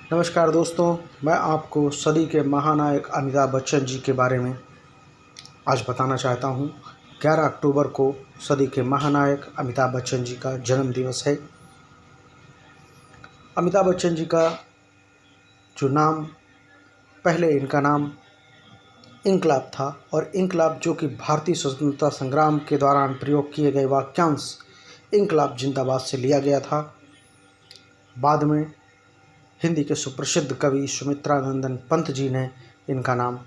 नमस्कार दोस्तों, मैं आपको सदी के महानायक अमिताभ बच्चन जी के बारे में आज बताना चाहता हूं। 11 अक्टूबर को सदी के महानायक अमिताभ बच्चन जी का जन्म दिवस है। अमिताभ बच्चन जी का जो नाम, पहले इनका नाम इनकलाब था और इनकलाब जो कि भारतीय स्वतंत्रता संग्राम के दौरान प्रयोग किए गए वाक्यांश इनकलाब जिंदाबाद से लिया गया था। बाद में हिंदी के सुप्रसिद्ध कवि सुमित्रानंदन पंत जी ने इनका नाम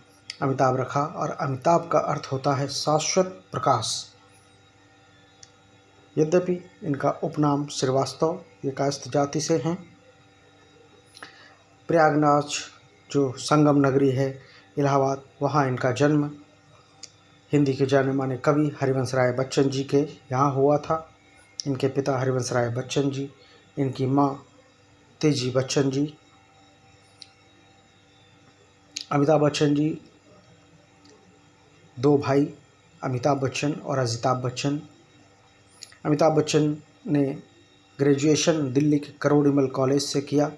अमिताभ रखा और अमिताभ का अर्थ होता है शाश्वत प्रकाश। यद्यपि इनका उपनाम श्रीवास्तव ये कायस्थ जाति से हैं। प्रयागराज जो संगम नगरी है इलाहाबाद, वहाँ इनका जन्म हिंदी के जाने माने कवि हरिवंश राय बच्चन जी के यहाँ हुआ था। इनके पिता हरिवंश राय बच्चन जी, इनकी माँ तेजी बच्चन जी। अमिताभ बच्चन जी दो भाई, अमिताभ बच्चन और अजिताभ बच्चन। अमिताभ बच्चन ने ग्रेजुएशन दिल्ली के करोड़ीमल कॉलेज से किया।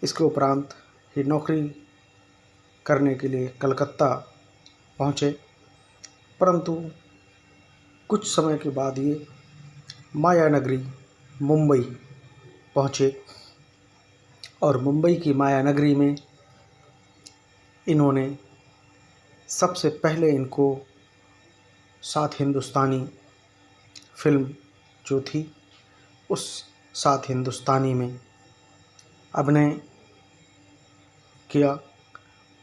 इसके उपरांत ही नौकरी करने के लिए कलकत्ता पहुँचे, परंतु कुछ समय के बाद ये माया नगरी मुंबई पहुँचे और मुंबई की माया नगरी में इन्होंने सबसे पहले इनको सात हिंदुस्तानी फिल्म जो थी उस सात हिंदुस्तानी में अभिनय किया।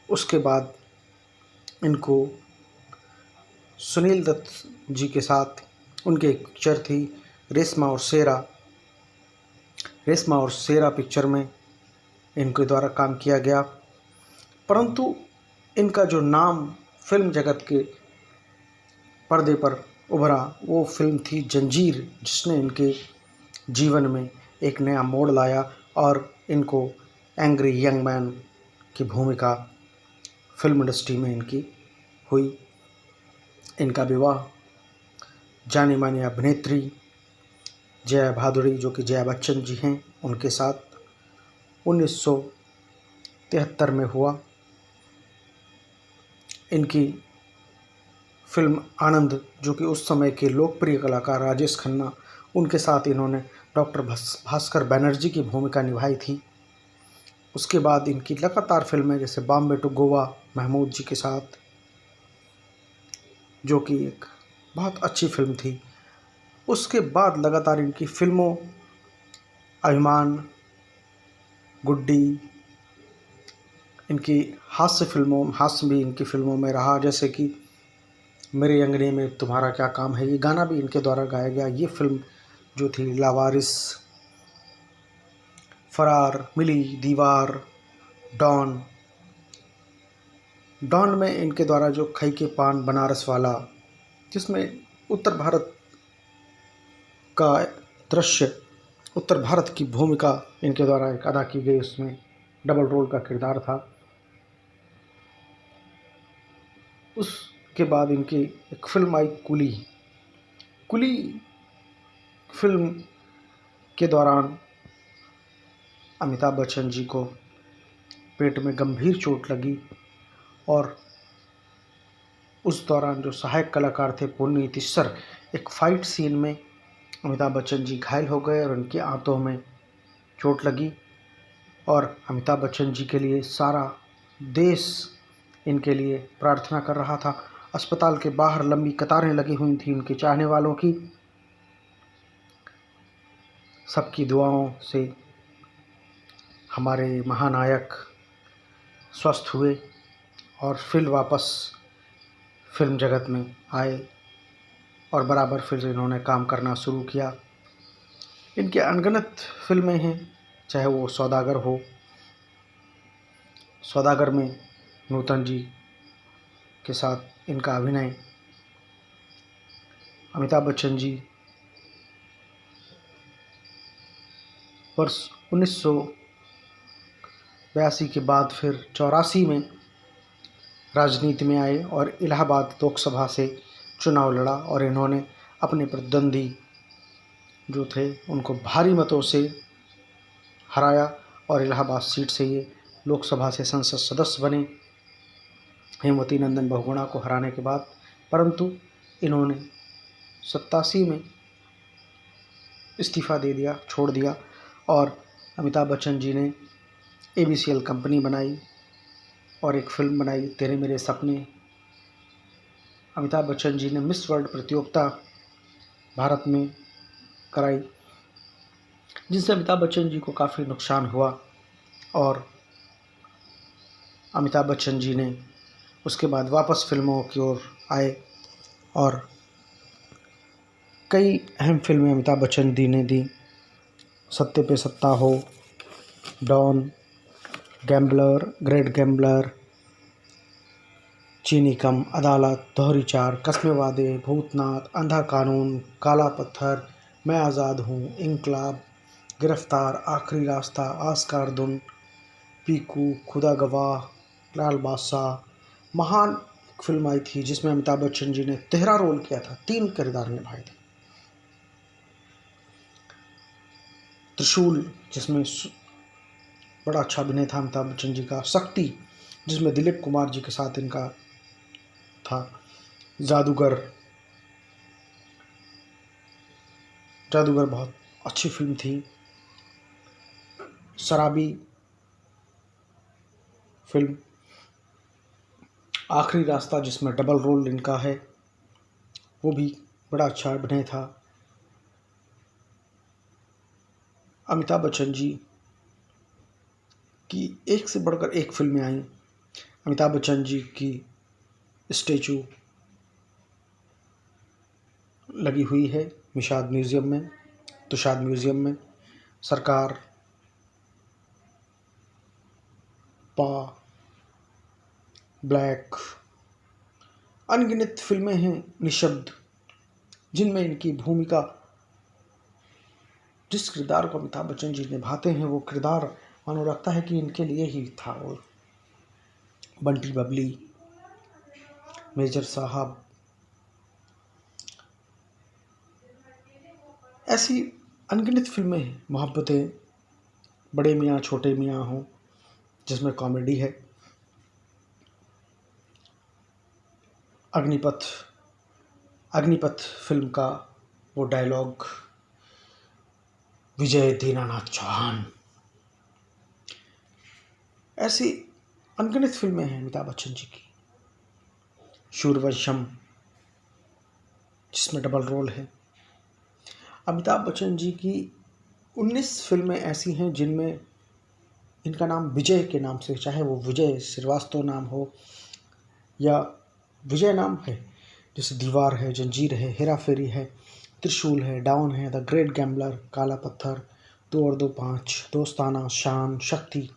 उसके बाद इनको सुनील दत्त जी के साथ उनकी एक पिक्चर थी रेशमा और शेरा। रेशमा और शेरा पिक्चर में इनके द्वारा काम किया गया, परंतु इनका जो नाम फिल्म जगत के पर्दे पर उभरा वो फिल्म थी जंजीर, जिसने इनके जीवन में एक नया मोड़ लाया और इनको एंग्री यंग मैन की भूमिका फिल्म इंडस्ट्री में इनकी हुई। इनका विवाह जानी मानी अभिनेत्री जया भादुड़ी जो कि जया बच्चन जी हैं उनके साथ 1973 में हुआ। इनकी फिल्म आनंद जो कि उस समय के लोकप्रिय कलाकार राजेश खन्ना, उनके साथ इन्होंने डॉक्टर भास्कर बनर्जी की भूमिका निभाई थी। उसके बाद इनकी लगातार फिल्में जैसे बॉम्बे टू गोवा महमूद जी के साथ, जो कि एक बहुत अच्छी फिल्म थी। उसके बाद लगातार इनकी फिल्मों अभिमान, गुड्डी, इनकी हास्य भी इनकी फिल्मों में रहा, जैसे कि मेरे अंगने में तुम्हारा क्या काम है, ये गाना भी इनके द्वारा गाया गया। ये फिल्म जो थी लावारिस, फरार, मिली, दीवार, डॉन में इनके द्वारा जो खई के पान बनारस वाला, जिसमें उत्तर भारत का दृश्य, उत्तर भारत की भूमिका इनके द्वारा एक अदा की गई, उसमें डबल रोल का किरदार था। उसके बाद इनकी एक फिल्म आई कुली फिल्म के दौरान अमिताभ बच्चन जी को पेट में गंभीर चोट लगी और उस दौरान जो सहायक कलाकार थे पुनीत इस्सर, एक फाइट सीन में अमिताभ बच्चन जी घायल हो गए और उनकी आंतों में चोट लगी और अमिताभ बच्चन जी के लिए सारा देश इनके लिए प्रार्थना कर रहा था। अस्पताल के बाहर लंबी कतारें लगी हुई थी उनके चाहने वालों की। सबकी दुआओं से हमारे महानायक स्वस्थ हुए और फिर वापस फिल्म जगत में आए और बराबर फिर इन्होंने काम करना शुरू किया। इनके अनगिनत फिल्में हैं, चाहे वो सौदागर हो। सौदागर में नूतन जी के साथ इनका अभिनय, अमिताभ बच्चन जी वर्ष 1982 के बाद फिर 84 में राजनीति में आए और इलाहाबाद लोकसभा से चुनाव लड़ा और इन्होंने अपने प्रतिद्वंदी जो थे उनको भारी मतों से हराया और इलाहाबाद सीट से ये लोकसभा से संसद सदस्य बने हेमवती नंदन बहुगुणा को हराने के बाद। परंतु इन्होंने 87 में इस्तीफ़ा दे दिया, छोड़ दिया और अमिताभ बच्चन जी ने ABCL कंपनी बनाई और एक फिल्म बनाई तेरे मेरे सपने। अमिताभ बच्चन जी ने मिस वर्ल्ड प्रतियोगिता भारत में कराई, जिससे अमिताभ बच्चन जी को काफ़ी नुकसान हुआ और अमिताभ बच्चन जी ने उसके बाद वापस फिल्मों की ओर आए और कई अहम फिल्में अमिताभ बच्चन जी ने दी। सत्ते पे सत्ता हो, डॉन, गैम्बलर, ग्रेट गैम्बलर, चीनी कम, अदालत, दोहरी चार, कस्मे वादे, भूतनाथ, अंधा कानून, काला पत्थर, मैं आज़ाद हूँ, इनकलाब, गिरफ्तार, आखिरी रास्ता, आस्कार धुन, पीकू, खुदा गवाह, लाल बादशाह। महान फिल्म आई थी जिसमें अमिताभ बच्चन जी ने 13 रोल किया था, 3 किरदार निभाए थे। त्रिशूल जिसमें बड़ा अच्छा अभिनय था अमिताभ बच्चन जी का। शक्ति जिसमें दिलीप कुमार जी के साथ इनका था। जादूगर बहुत अच्छी फिल्म थी। शराबी फिल्म, आखिरी रास्ता जिसमें डबल रोल इनका है, वो भी बड़ा अच्छा अभिनय था। अमिताभ बच्चन जी की एक से बढ़कर एक फिल्में आई। अमिताभ बच्चन जी की स्टैचू लगी हुई है निषाद म्यूज़ियम में, तुषाद म्यूज़ियम में। सरकार, पा, ब्लैक, अनगिनत फिल्में हैं निशब्द, जिनमें इनकी भूमिका, जिस किरदार को अमिताभ बच्चन जी निभाते हैं वो किरदार मानो लगता है कि इनके लिए ही था। वो बंटी बबली, मेजर साहब, ऐसी अनगिनत फिल्में हैं। मोहब्बतें, बड़े मियाँ छोटे मियाँ हों, जिसमें कॉमेडी है। अग्निपथ फिल्म का वो डायलॉग, विजय दीनानाथ चौहान। ऐसी अनगिनत फिल्में हैं अमिताभ बच्चन जी की। सूर्यवंशम जिसमें डबल रोल है। अमिताभ बच्चन जी की 19 फिल्में ऐसी हैं जिनमें इनका नाम विजय के नाम से, चाहे वो विजय श्रीवास्तव नाम हो या विजय नाम है, जैसे दीवार है, जंजीर है, हेरा फेरी है, त्रिशूल है, डाउन है, द ग्रेट गैम्बलर, काला पत्थर, 2 और 2 5, दोस्ताना, शान, शक्ति,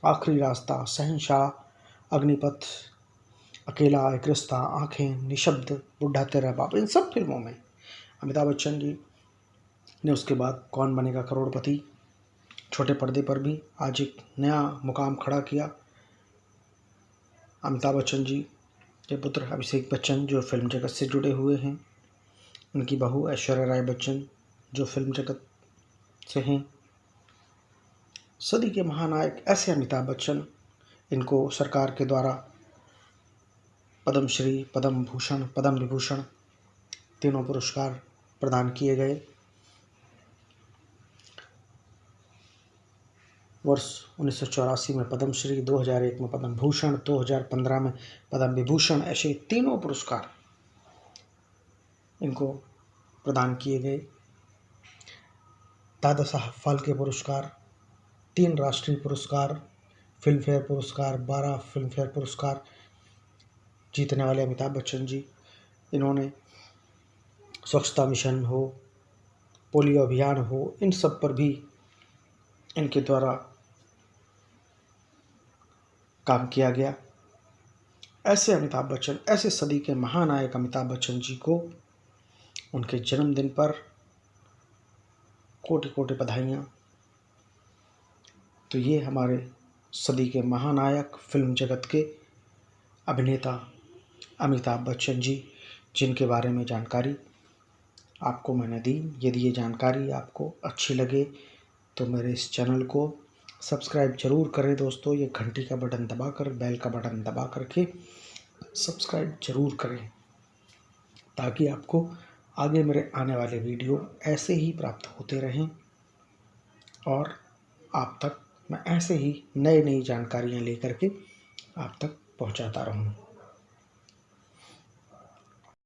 आखिरी रास्ता, शहंशाह, अग्निपथ, अकेला, एक रिश्ता, आँखें, निशब्द, बुढ़ा तेरा बाप। इन सब फिल्मों में अमिताभ बच्चन जी ने उसके बाद कौन बनेगा करोड़पति, छोटे पर्दे पर भी आज एक नया मुकाम खड़ा किया। अमिताभ बच्चन जी के पुत्र अभिषेक बच्चन जो फिल्म जगत से जुड़े हुए हैं, उनकी बहू ऐश्वर्या राय बच्चन जो फिल्म जगत से हैं। सदी के महानायक ऐसे अमिताभ बच्चन, इनको सरकार के द्वारा पद्मश्री, पद्म भूषण, पद्म विभूषण तीनों पुरस्कार प्रदान किए गए। वर्ष 1984 में पद्मश्री, 2001 में पद्म भूषण, 2015 में पद्म विभूषण, ऐसे तीनों पुरस्कार इनको प्रदान किए गए। दादा साहब फाल्के पुरस्कार, 3 राष्ट्रीय पुरस्कार, फिल्म फेयर पुरस्कार, 12 फिल्म फेयर पुरस्कार जीतने वाले अमिताभ बच्चन जी, इन्होंने स्वच्छता मिशन हो, पोलियो अभियान हो, इन सब पर भी इनके द्वारा काम किया गया। ऐसे अमिताभ बच्चन, ऐसे सदी के महानायक अमिताभ बच्चन जी को उनके जन्मदिन पर कोटि कोटि बधाइयाँ। तो ये हमारे सदी के महानायक, फिल्म जगत के अभिनेता अमिताभ बच्चन जी, जिनके बारे में जानकारी आपको मैंने दी। यदि ये जानकारी आपको अच्छी लगे तो मेरे इस चैनल को सब्सक्राइब जरूर करें दोस्तों, ये घंटी का बटन दबाकर, बेल का बटन दबा करके सब्सक्राइब जरूर करें, ताकि आपको आगे मेरे आने वाले वीडियो ऐसे ही प्राप्त होते रहें और आप तक मैं ऐसे ही नई नई जानकारियाँ लेकर के आप तक पहुँचाता रहूँ।